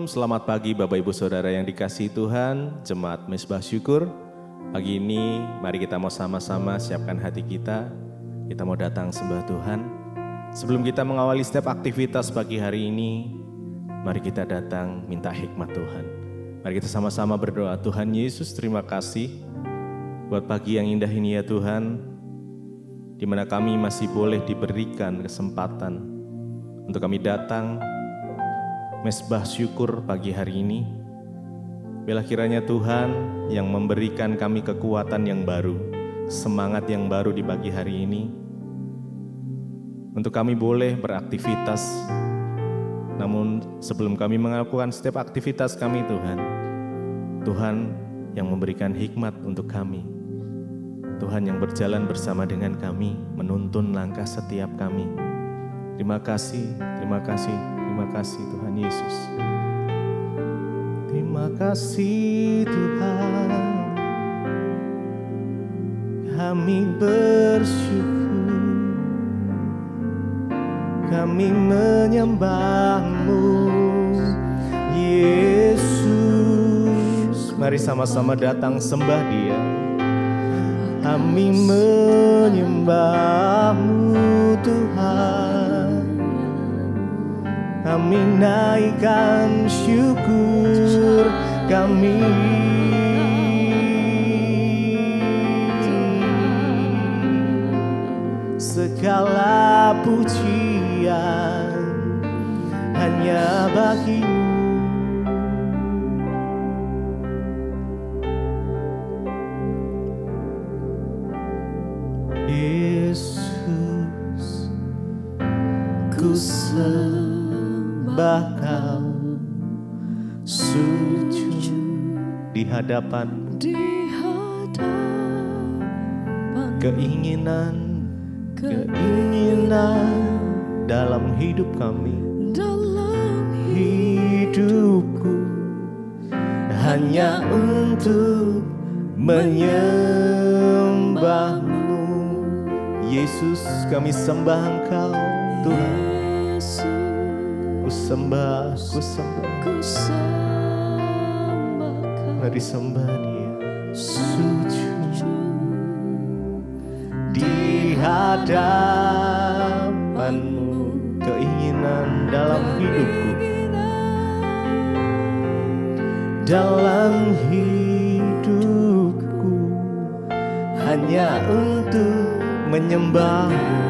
Shalom, selamat pagi Bapak Ibu Saudara yang dikasihi Tuhan, Jemaat Mezbah Syukur. Pagi ini mari kita mau sama-sama siapkan hati kita mau datang sembah Tuhan. Sebelum kita mengawali setiap aktivitas pagi hari ini, mari kita datang minta hikmat Tuhan. Mari kita sama-sama berdoa. Tuhan Yesus, terima kasih buat pagi yang indah ini ya Tuhan, di mana kami masih boleh diberikan kesempatan untuk kami datang Mezbah Syukur pagi hari ini. Biarlah kiranya Tuhan yang memberikan kami kekuatan yang baru, semangat yang baru di pagi hari ini, untuk kami boleh beraktivitas. Namun sebelum kami melakukan setiap aktivitas kami Tuhan yang memberikan hikmat untuk kami. Tuhan yang berjalan bersama dengan kami, menuntun langkah setiap kami. Terima kasih Tuhan Yesus. Terima kasih Tuhan, kami bersyukur, kami menyembah-Mu Yesus. Mari sama-sama datang sembah Dia. Kami menyembah-Mu Tuhan, kami naikkan syukur kami. Segala pujian hanya bagi-Mu. Yesus, ku sembah Kau, sujud di hadapan, keinginan dalam hidup kami, hidupku hanya untuk menyembah-Mu. Yesus, kami sembah Engkau Tuhan. Ku sembah. Mari sembah Dia. Sujud di hadapan-Mu, keinginan dalam hidupku, dalam hidupku hanya untuk menyembah-Mu.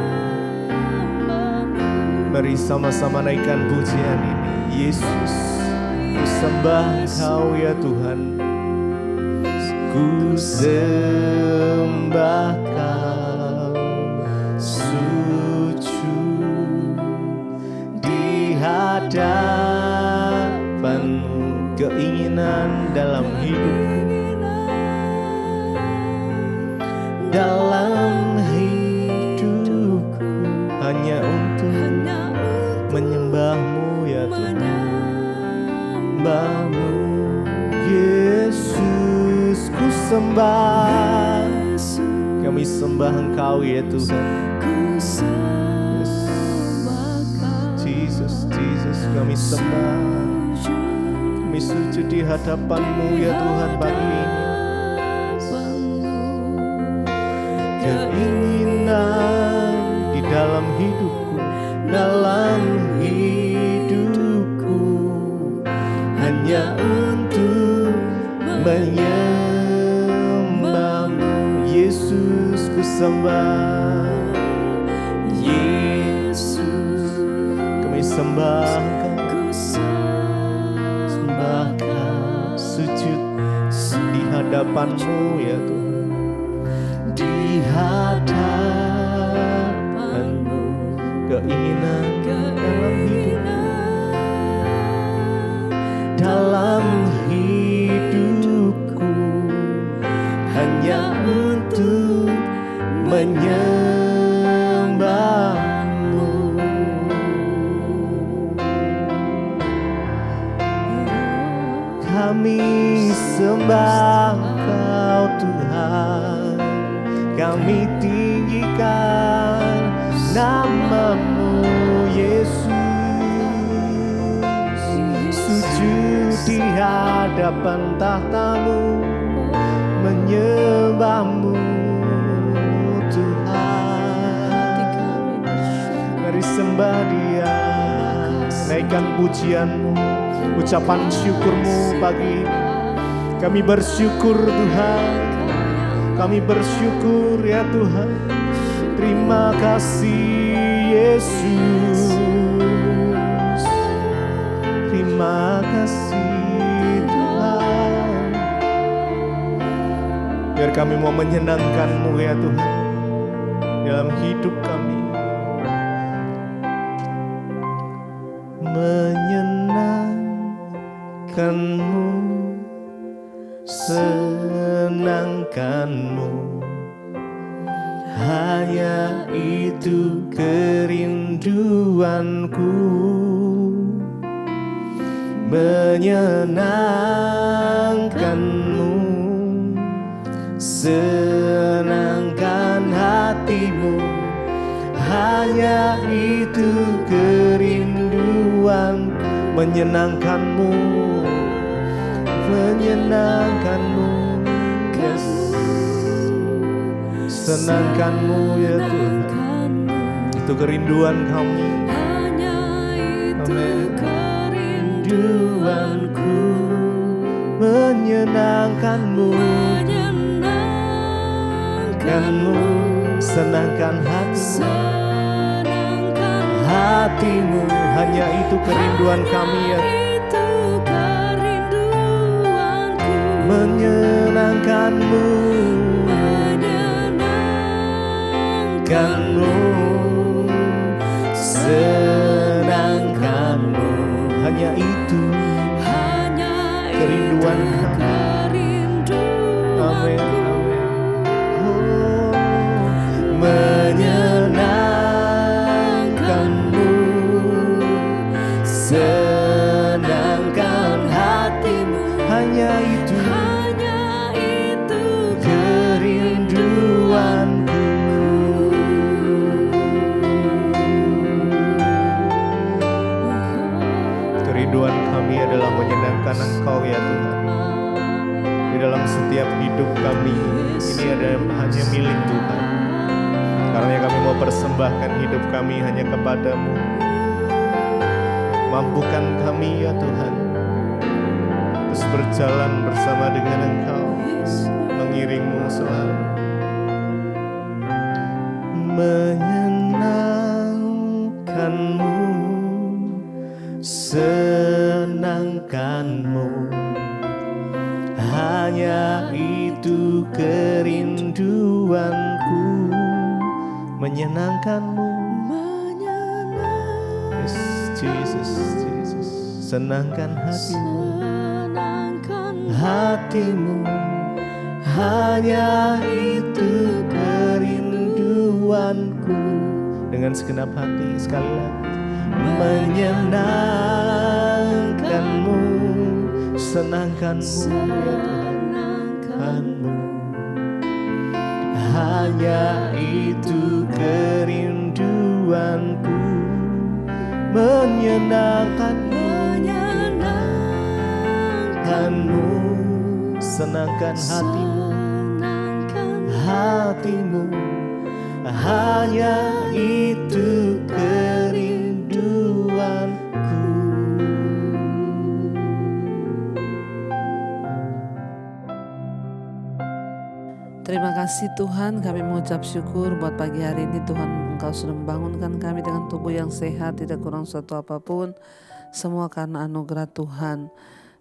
Mari sama-sama naikkan pujian ini. Yesus, ku sembah Engkau ya Tuhan. Ku sembah Kau, sujud di hadapan-Mu, keinginan dalam hidupku, dalam hidupku hanya untuk menyembah-Mu ya Tuhan. Menyembah-Mu Yesus, ku sembah. Kami sembah Engkau ya Tuhan. Jesus, kami sembah. Kami sujud di hadapan-Mu ya Tuhan pagi ini. Keinginan di dalam hidupku, dalam hidupku hanya untuk menyembah-Mu. Yesus, ku sembah. Yesus, kami sembah Kau, sembah Kau, sujud di hadapan-Mu ya Tuhan. Di hadapan-Mu, keinginan dalam hidupku hanya untuk menyembah-Mu. Kami sembah Kau Tuhan, kami tinggikan nama-Mu Yesus. Sujud di hadapan tahta-Mu, menyembah-Mu Tuhan. Mari sembah Dia, naikkan pujian-Mu, ucapan syukur-Mu pagi ini. Kami bersyukur Tuhan, kami bersyukur ya Tuhan. Terima kasih Yesus, terima kasih Tuhan. Biar kami mau menyenangkan-Mu ya Tuhan dalam hidup kami. Menyenangkan-Mu, senangkan-Mu, hanya itu kerinduanku. Menyenangkan-Mu, senangkan hati-Mu, hanya itu kerinduanku. Menyenangkan-Mu, menyenangkan-Mu, yes. Senangkan-Mu ya Tuhan, itu kerinduan kami. Amin. Kerinduanku, menyenangkan-Mu, menyenangkan-Mu, senangkan hati-Mu, hanya itu kerinduan kami ya. Menyenangkan-Mu, menyenangkan-Mu, senangkan-Mu, hanya itu kerinduan kami. Amin, amin. Oh, menyenangkan-Mu, senangkan hati-Mu, hanya itu kerinduanku. Kerinduan kami adalah menyenangkan Engkau ya Tuhan. Di dalam setiap hidup kami, ini adalah hanya milik Tuhan. Karena kami mau persembahkan hidup kami hanya kepada-Mu. Mampukan kami ya Tuhan, terus berjalan bersama dengan Engkau, mengiring-Mu selalu. Menyenangkan-Mu, senangkan-Mu, hanya itu kerinduanku. Menyenangkan-Mu, yes, Jesus, Jesus. Senangkan hati-Mu, hati-Mu, hanya itu kerinduanku. Dengan segenap hati sekali lagi. Menyenangkan-Mu, senangkan-Mu ya Tuhan-Mu, hanya itu kerinduanku. Menyenangkan-Mu, menyenangkan-Mu, senangkan hati-Mu, hati-Mu, hanya itu kerinduanku. Terima kasih Tuhan, kami mengucap syukur buat pagi hari ini. Tuhan, Engkau sudah membangunkan kami dengan tubuh yang sehat, tidak kurang suatu apapun. Semua karena anugerah Tuhan.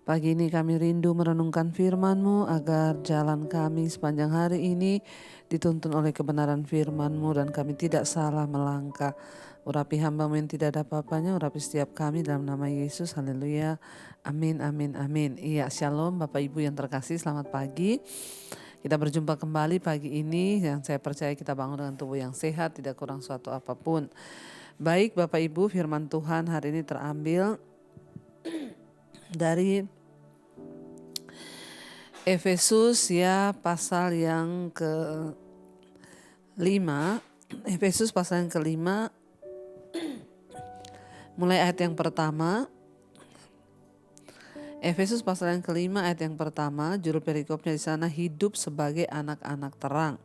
Pagi ini kami rindu merenungkan firman-Mu agar jalan kami sepanjang hari ini dituntun oleh kebenaran firman-Mu dan kami tidak salah melangkah. Urapi hamba-Mu yang tidak ada apa-apanya, urapi setiap kami dalam nama Yesus. Haleluya. Amin, amin, amin. Iya, shalom Bapak Ibu yang terkasih, selamat pagi. Kita berjumpa kembali pagi ini yang saya percaya kita bangun dengan tubuh yang sehat, tidak kurang suatu apapun. Baik Bapak Ibu, firman Tuhan hari ini terambil dari Efesus ya, pasal yang ke-5. Efesus pasal yang ke-5 mulai ayat yang pertama. Efesus pasal yang kelima ayat yang pertama, juru perikopnya di sana, hidup sebagai anak-anak terang.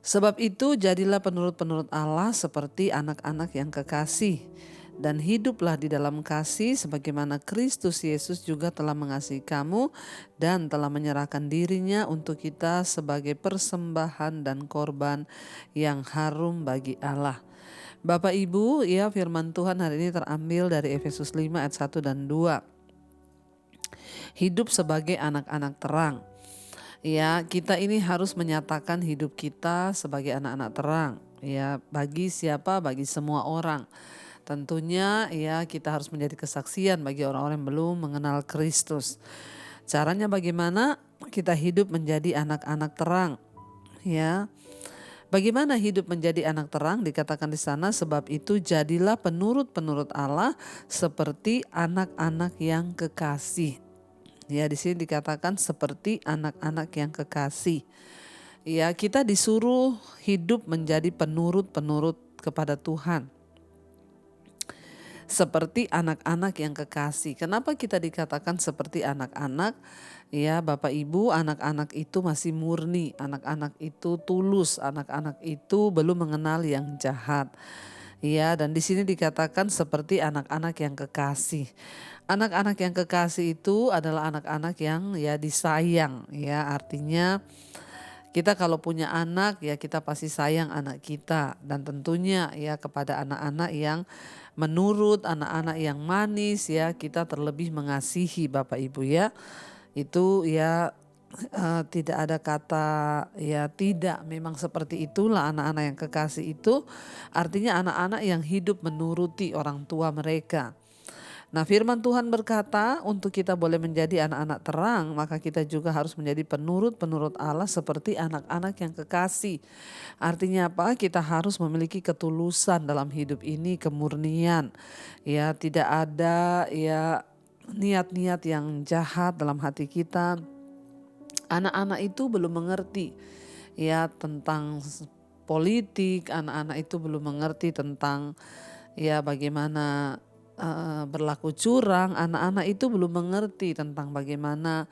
Sebab itu jadilah penurut-penurut Allah seperti anak-anak yang kekasih, dan hiduplah di dalam kasih sebagaimana Kristus Yesus juga telah mengasihi kamu dan telah menyerahkan dirinya untuk kita sebagai persembahan dan korban yang harum bagi Allah. Bapak Ibu, ya, firman Tuhan hari ini terambil dari Efesus 5 ayat 1 dan 2. Hidup sebagai anak-anak terang. Ya, kita ini harus menyatakan hidup kita sebagai anak-anak terang. Ya, bagi siapa? Bagi semua orang. Tentunya ya kita harus menjadi kesaksian bagi orang-orang yang belum mengenal Kristus. Caranya bagaimana? Kita hidup menjadi anak-anak terang. Ya. Bagaimana hidup menjadi anak terang? Dikatakan di sana, sebab itu jadilah penurut-penurut Allah seperti anak-anak yang kekasih. Ya, di sini dikatakan seperti anak-anak yang kekasih. Ya, kita disuruh hidup menjadi penurut-penurut kepada Tuhan. Seperti anak-anak yang kekasih. Kenapa kita dikatakan seperti anak-anak? Ya, Bapak Ibu, anak-anak itu masih murni, anak-anak itu tulus, anak-anak itu belum mengenal yang jahat. Ya, dan di sini dikatakan seperti anak-anak yang kekasih. Anak-anak yang kekasih itu adalah anak-anak yang ya disayang, ya, artinya kita kalau punya anak ya kita pasti sayang anak kita, dan tentunya ya kepada anak-anak yang menurut, anak-anak yang manis ya kita terlebih mengasihi Bapak Ibu ya. Itu ya tidak ada kata ya tidak, memang seperti itulah anak-anak yang kekasih itu, artinya anak-anak yang hidup menuruti orang tua mereka. Nah, firman Tuhan berkata untuk kita boleh menjadi anak-anak terang, maka kita juga harus menjadi penurut-penurut Allah seperti anak-anak yang kekasih. Artinya apa? Kita harus memiliki ketulusan dalam hidup ini, kemurnian. Ya, tidak ada ya niat-niat yang jahat dalam hati kita. Anak-anak itu belum mengerti ya tentang politik, anak-anak itu belum mengerti tentang ya bagaimana berlaku curang, anak-anak itu belum mengerti tentang bagaimana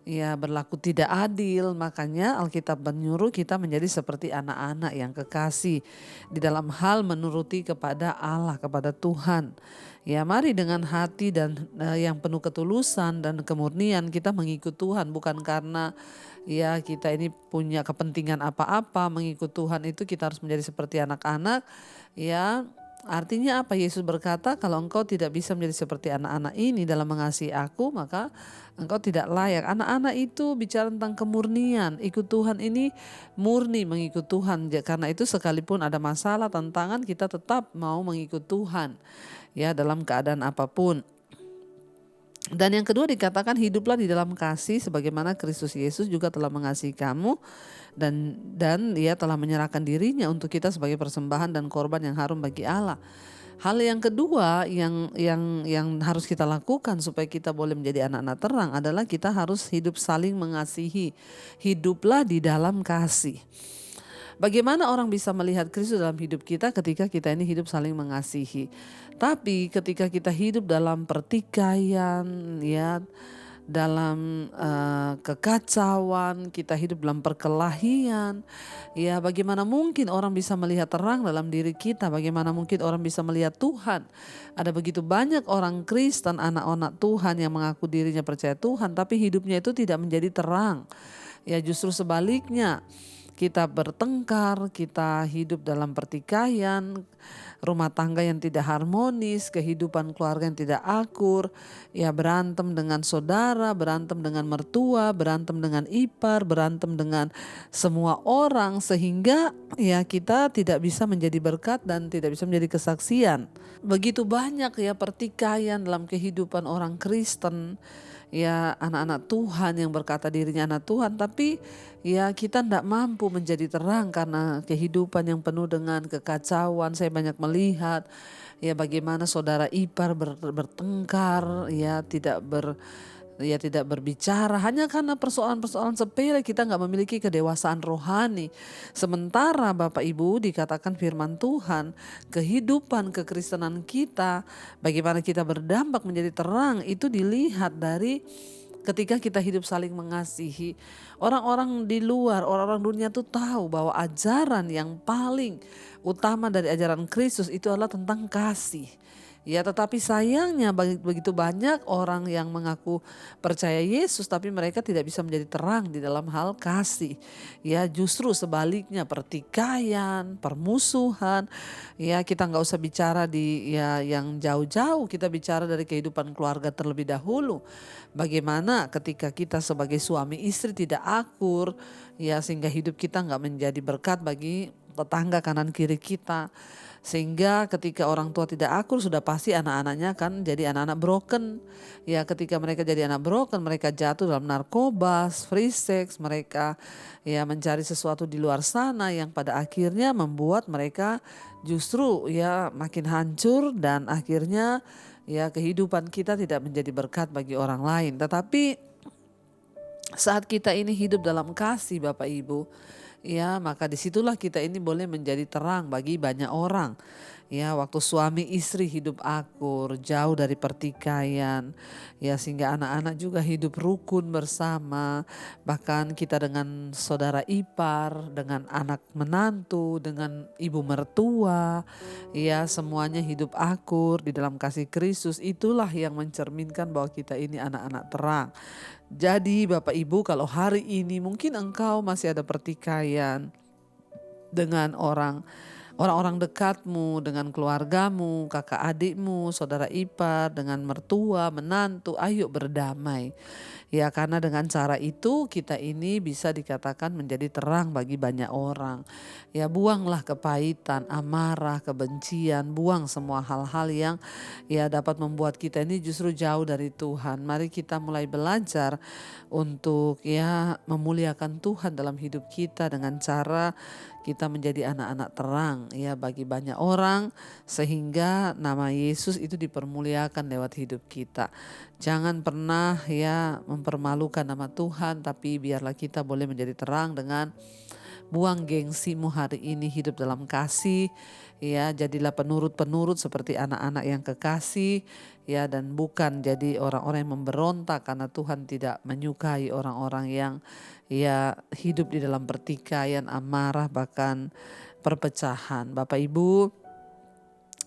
ya berlaku tidak adil. Makanya Alkitab menyuruh kita menjadi seperti anak-anak yang kekasih di dalam hal menuruti kepada Allah, kepada Tuhan. Ya, mari dengan hati dan yang penuh ketulusan dan kemurnian kita mengikut Tuhan, bukan karena ya kita ini punya kepentingan apa-apa. Mengikut Tuhan itu kita harus menjadi seperti anak-anak ya. Artinya apa? Yesus berkata, kalau engkau tidak bisa menjadi seperti anak-anak ini dalam mengasihi aku, maka engkau tidak layak. Anak-anak itu bicara tentang kemurnian. Ikut Tuhan ini murni mengikut Tuhan. Karena itu sekalipun ada masalah, tantangan, kita tetap mau mengikut Tuhan ya dalam keadaan apapun. Dan yang kedua dikatakan hiduplah di dalam kasih sebagaimana Kristus Yesus juga telah mengasihi kamu dan dia telah menyerahkan dirinya untuk kita sebagai persembahan dan korban yang harum bagi Allah. Hal yang kedua yang harus kita lakukan supaya kita boleh menjadi anak-anak terang adalah kita harus hidup saling mengasihi. Hiduplah di dalam kasih. Bagaimana orang bisa melihat Kristus dalam hidup kita ketika kita ini hidup saling mengasihi. Tapi ketika kita hidup dalam pertikaian, ya, dalam kekacauan, kita hidup dalam perkelahian, ya bagaimana mungkin orang bisa melihat terang dalam diri kita, bagaimana mungkin orang bisa melihat Tuhan. Ada begitu banyak orang Kristen, anak-anak Tuhan yang mengaku dirinya percaya Tuhan, tapi hidupnya itu tidak menjadi terang. Ya justru sebaliknya, kita bertengkar, kita hidup dalam pertikaian, rumah tangga yang tidak harmonis, kehidupan keluarga yang tidak akur, ya berantem dengan saudara, berantem dengan mertua, berantem dengan ipar, berantem dengan semua orang, sehingga ya kita tidak bisa menjadi berkat dan tidak bisa menjadi kesaksian. Begitu banyak ya pertikaian dalam kehidupan orang Kristen, ya anak-anak Tuhan yang berkata dirinya anak Tuhan, tapi ya kita tidak mampu menjadi terang karena kehidupan yang penuh dengan kekacauan. Saya banyak melihat ya bagaimana saudara ipar bertengkar, ya tidak ya tidak berbicara hanya karena persoalan-persoalan sepele, kita nggak memiliki kedewasaan rohani. Sementara Bapak Ibu dikatakan firman Tuhan, kehidupan kekristenan kita, bagaimana kita berdampak menjadi terang, itu dilihat dari ketika kita hidup saling mengasihi. Orang-orang di luar, orang-orang dunia tuh tahu bahwa ajaran yang paling utama dari ajaran Kristus itu adalah tentang kasih. Ya, tetapi sayangnya begitu banyak orang yang mengaku percaya Yesus tapi mereka tidak bisa menjadi terang di dalam hal kasih. Ya, justru sebaliknya pertikaian, permusuhan. Ya, kita nggak usah bicara di yang jauh-jauh, kita bicara dari kehidupan keluarga terlebih dahulu. Bagaimana ketika kita sebagai suami istri tidak akur, ya sehingga hidup kita nggak menjadi berkat bagi tetangga kanan kiri kita. Sehingga ketika orang tua tidak akur, sudah pasti anak-anaknya kan jadi anak-anak broken. Ya, ketika mereka jadi anak broken, mereka jatuh dalam narkoba, free sex, mereka ya mencari sesuatu di luar sana yang pada akhirnya membuat mereka justru ya makin hancur, dan akhirnya ya kehidupan kita tidak menjadi berkat bagi orang lain. Tetapi saat kita ini hidup dalam kasih Bapak Ibu, ya maka disitulah kita ini boleh menjadi terang bagi banyak orang. Ya, waktu suami istri hidup akur, jauh dari pertikaian, ya sehingga anak-anak juga hidup rukun bersama. Bahkan kita dengan saudara ipar, dengan anak menantu, dengan ibu mertua, ya semuanya hidup akur di dalam kasih Kristus. Itulah yang mencerminkan bahwa kita ini anak-anak terang. Jadi Bapak Ibu, kalau hari ini mungkin engkau masih ada pertikaian dengan orang-orang dekatmu, dengan keluargamu, kakak adikmu, saudara ipar, dengan mertua, menantu, ayo berdamai. Ya, karena dengan cara itu kita ini bisa dikatakan menjadi terang bagi banyak orang. Ya, buanglah kepahitan, amarah, kebencian, buang semua hal-hal yang ya dapat membuat kita ini justru jauh dari Tuhan. Mari kita mulai belajar untuk ya memuliakan Tuhan dalam hidup kita dengan cara kita menjadi anak-anak terang ya bagi banyak orang, sehingga nama Yesus itu dipermuliakan lewat hidup kita. Jangan pernah ya mempermalukan nama Tuhan, tapi biarlah kita boleh menjadi terang dengan buang gengsimu hari ini, hidup dalam kasih. Ya, jadilah penurut-penurut seperti anak-anak yang kekasih, ya, dan bukan jadi orang-orang yang memberontak karena Tuhan tidak menyukai orang-orang yang ya hidup di dalam pertikaian, amarah, bahkan perpecahan. Bapak Ibu,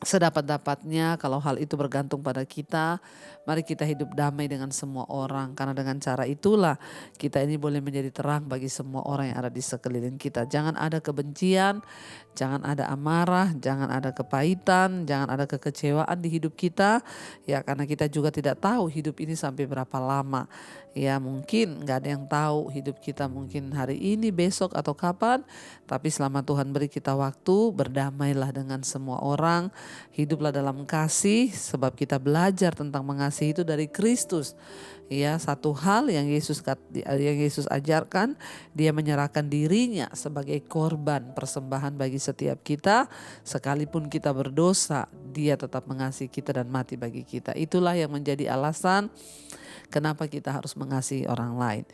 sedapat-dapatnya kalau hal itu bergantung pada kita, mari kita hidup damai dengan semua orang, karena dengan cara itulah kita ini boleh menjadi terang bagi semua orang yang ada di sekeliling kita. Jangan ada kebencian, jangan ada amarah, jangan ada kepahitan, jangan ada kekecewaan di hidup kita, ya karena kita juga tidak tahu hidup ini sampai berapa lama. Ya mungkin gak ada yang tahu hidup kita mungkin hari ini, besok atau kapan, tapi selama Tuhan beri kita waktu, berdamailah dengan semua orang, hiduplah dalam kasih, sebab kita belajar tentang mengasihi itu dari Kristus. Ya, satu hal yang Yesus ajarkan, dia menyerahkan dirinya sebagai korban persembahan bagi setiap kita, sekalipun kita berdosa, dia tetap mengasihi kita dan mati bagi kita. Itulah yang menjadi alasan kenapa kita harus mengasihi orang lain.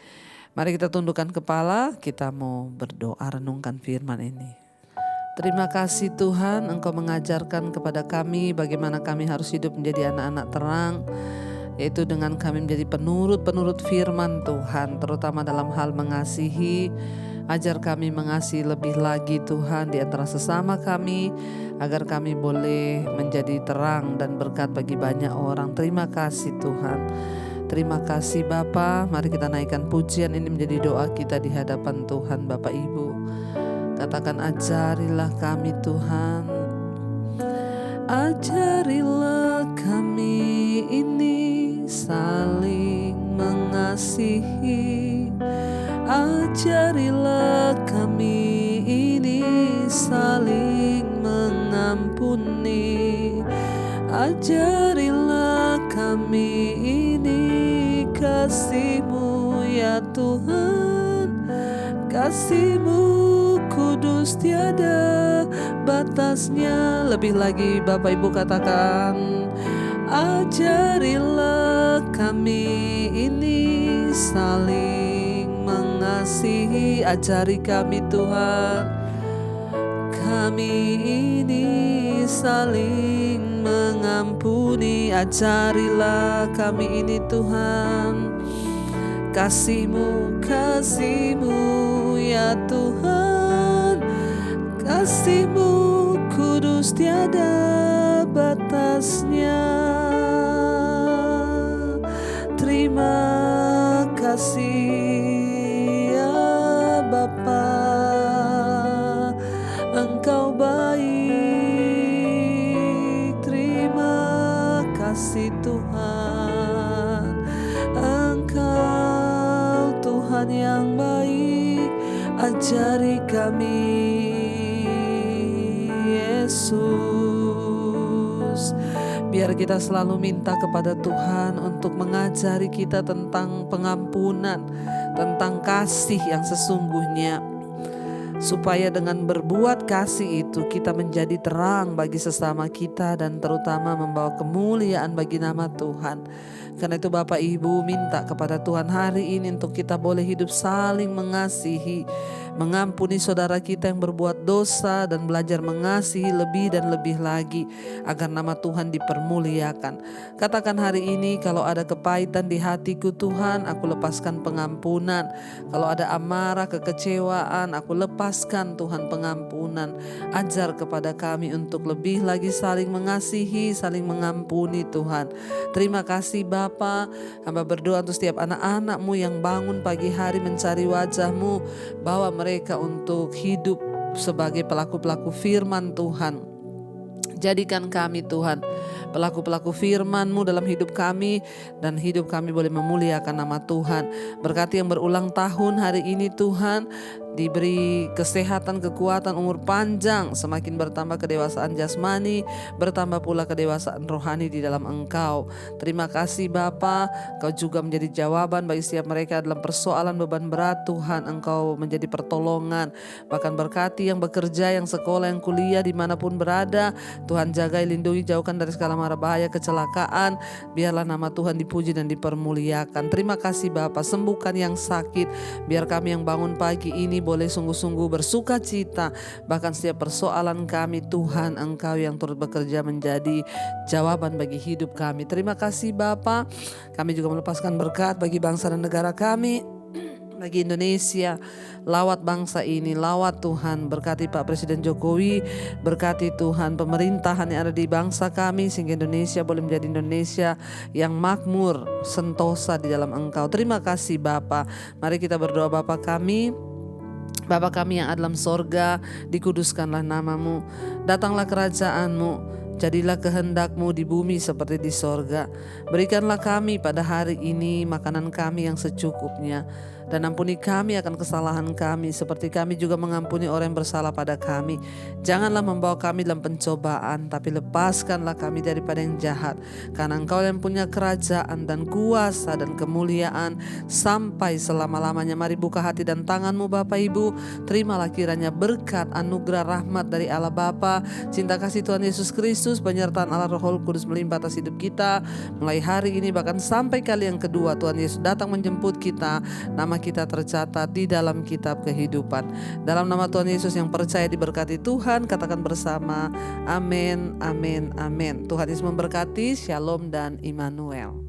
Mari kita tundukkan kepala, kita mau berdoa renungkan firman ini. Terima kasih Tuhan, Engkau mengajarkan kepada kami bagaimana kami harus hidup menjadi anak-anak terang, yaitu dengan kami menjadi penurut-penurut firman Tuhan, terutama dalam hal mengasihi. Ajar kami mengasihi lebih lagi Tuhan di antara sesama kami, agar kami boleh menjadi terang dan berkat bagi banyak orang. Terima kasih Tuhan. Terima kasih Bapa. Mari kita naikkan pujian ini menjadi doa kita di hadapan Tuhan. Bapak Ibu, katakan, ajarilah kami Tuhan, ajarilah kami ini saling mengasihi, ajarilah kami ini saling mengampuni, ajarilah kami ini kasih-Mu ya Tuhan, kasih-Mu kudus tiada batasnya. Lebih lagi Bapak Ibu katakan, ajarilah kami ini saling mengasihi. Ajari kami Tuhan, kami ini saling mengampuni. Ajarilah kami ini Tuhan, kasih-Mu, kasih-Mu ya Tuhan, kasih-Mu kudus tiada batasnya. Terima kasih ya Bapa, Engkau baik. Terima kasih Tuhan, Engkau Tuhan yang baik. Ajari kami Yesus. Biar kita selalu minta kepada Tuhan untuk mengajari kita tentang pengampunan, tentang kasih yang sesungguhnya, supaya dengan berbuat kasih itu kita menjadi terang bagi sesama kita dan terutama membawa kemuliaan bagi nama Tuhan. Karena itu Bapak Ibu minta kepada Tuhan hari ini untuk kita boleh hidup saling mengasihi, mengampuni saudara kita yang berbuat dosa dan belajar mengasihi lebih dan lebih lagi agar nama Tuhan dipermuliakan. Katakan hari ini, kalau ada kepahitan di hatiku Tuhan, aku lepaskan pengampunan. Kalau ada amarah, kekecewaan, aku lepaskan Tuhan pengampunan. Ajar kepada kami untuk lebih lagi saling mengasihi, saling mengampuni Tuhan. Terima kasih Bapa, hamba berdoa untuk setiap anak-anak-Mu yang bangun pagi hari mencari wajah-Mu. Bawa mereka untuk hidup sebagai pelaku-pelaku firman Tuhan. Jadikan kami Tuhan pelaku-pelaku firman-Mu dalam hidup kami, dan hidup kami boleh memuliakan nama Tuhan. Berkati yang berulang tahun hari ini Tuhan, diberi kesehatan, kekuatan, umur panjang, semakin bertambah kedewasaan jasmani, bertambah pula kedewasaan rohani di dalam Engkau. Terima kasih Bapa, Engkau juga menjadi jawaban bagi setiap mereka dalam persoalan beban berat Tuhan. Engkau menjadi pertolongan. Bahkan berkati yang bekerja, yang sekolah, yang kuliah, dimanapun berada, Tuhan jagai, lindungi, jauhkan dari segala mara bahaya, kecelakaan. Biarlah nama Tuhan dipuji dan dipermuliakan. Terima kasih Bapa, sembuhkan yang sakit. Biar kami yang bangun pagi ini boleh sungguh-sungguh bersuka cita. Bahkan setiap persoalan kami Tuhan, Engkau yang turut bekerja menjadi jawaban bagi hidup kami. Terima kasih Bapa. Kami juga melepaskan berkat bagi bangsa dan negara kami, bagi Indonesia. Lawat bangsa ini, lawat Tuhan. Berkati Pak Presiden Jokowi, berkati Tuhan pemerintahan yang ada di bangsa kami, sehingga Indonesia boleh menjadi Indonesia yang makmur, sentosa di dalam Engkau. Terima kasih Bapa. Mari kita berdoa. Bapa kami yang ada dalam sorga, dikuduskanlah nama-Mu, datanglah kerajaan-Mu, jadilah kehendak-Mu di bumi seperti di sorga. Berikanlah kami pada hari ini makanan kami yang secukupnya, dan ampuni kami akan kesalahan kami seperti kami juga mengampuni orang yang bersalah pada kami. Janganlah membawa kami dalam pencobaan, tapi lepaskanlah kami daripada yang jahat. Karena Engkau yang punya kerajaan dan kuasa dan kemuliaan sampai selama-lamanya. Mari buka hati dan tangan-Mu Bapak Ibu. Terimalah kiranya berkat, anugerah, rahmat dari Allah Bapa, cinta kasih Tuhan Yesus Kristus, penyertaan Allah Roh Kudus melimpah atas hidup kita mulai hari ini bahkan sampai kali yang kedua Tuhan Yesus datang menjemput kita. Nama kita tercatat di dalam kitab kehidupan. Dalam nama Tuhan Yesus yang percaya diberkati Tuhan, katakan bersama, amin, amin, amin. Tuhan Yesus memberkati. Shalom dan Immanuel.